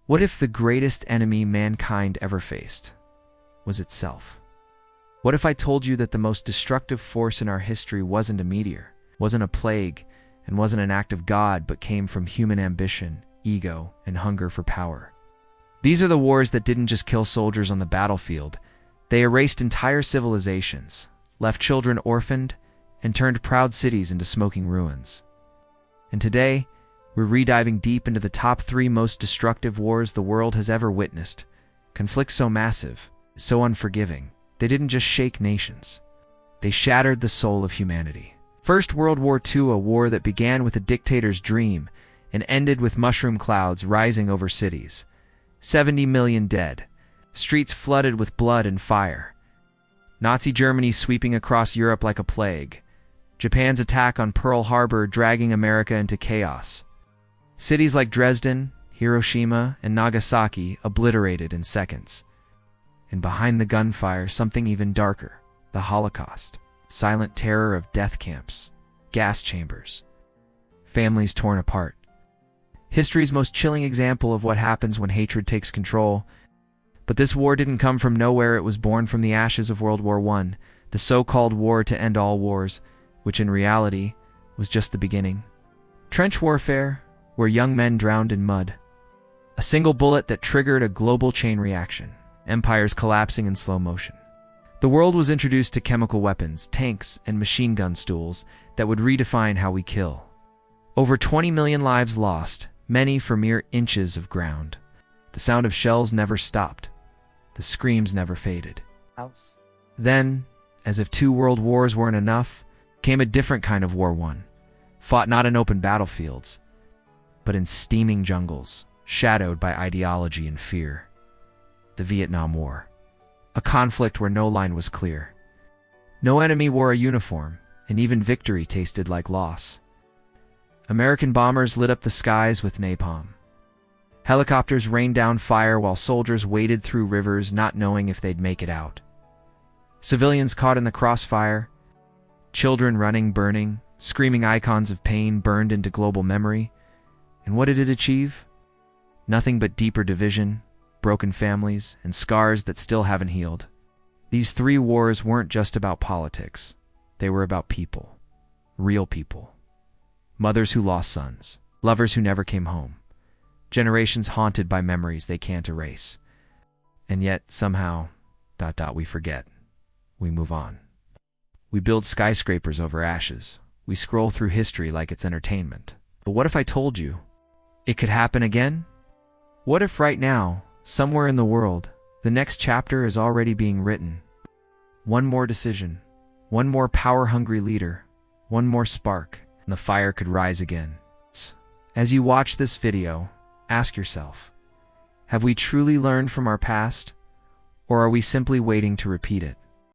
What if the greatest enemy mankind ever faced was itself? What if I told you that the most destructive force in our history wasn't a meteor, wasn't a plague, and wasn't an act of God, but came from human ambition, ego, and hunger for power? These are the wars that didn't just kill soldiers on the battlefield. They erased entire civilizations, left children orphaned, and turned proud cities into smoking ruins. And today, we're rediving deep into the top 3 most destructive wars the world has ever witnessed. Conflicts so massive, so unforgiving, they didn't just shake nations. They shattered the soul of humanity. First, World War II, a war that began with a dictator's dream and ended with mushroom clouds rising over cities. 70 million dead, streets flooded with blood and fire. Nazi Germany sweeping across Europe like a plague. Japan's attack on Pearl Harbor dragging America into chaos. Cities like Dresden, Hiroshima, and Nagasaki obliterated in seconds. And behind the gunfire, something even darker, the Holocaust. Silent terror of death camps, gas chambers, families torn apart. History's most chilling example of what happens when hatred takes control. But this war didn't come from nowhere. It was born from the ashes of World War I, the so-called war to end all wars, which in reality was just the beginning. Trench warfare, where young men drowned in mud. A single bullet that triggered a global chain reaction, empires collapsing in slow motion. The world was introduced to chemical weapons, tanks, and machine gun stools that would redefine how we kill. Over 20 million lives lost, many for mere inches of ground. The sound of shells never stopped. The screams never faded. Then, as if 2 world wars weren't enough, came a different kind of war. One fought not in open battlefields, but in steaming jungles, shadowed by ideology and fear. The Vietnam War. A conflict where no line was clear. No enemy wore a uniform, and even victory tasted like loss. American bombers lit up the skies with napalm. Helicopters rained down fire while soldiers waded through rivers not knowing if they'd make it out. Civilians caught in the crossfire, children running, burning, screaming icons of pain burned into global memory. And what did it achieve? Nothing but deeper division, broken families, and scars that still haven't healed. These 3 wars weren't just about politics. They were about people. Real people. Mothers who lost sons. Lovers who never came home. Generations haunted by memories they can't erase. And yet, somehow, we forget. We move on. We build skyscrapers over ashes. We scroll through history like it's entertainment. But what if I told you it could happen again? What if right now, somewhere in the world, the next chapter is already being written? One more decision, one more power-hungry leader, one more spark, and the fire could rise again. As you watch this video, ask yourself, have we truly learned from our past, or are we simply waiting to repeat it?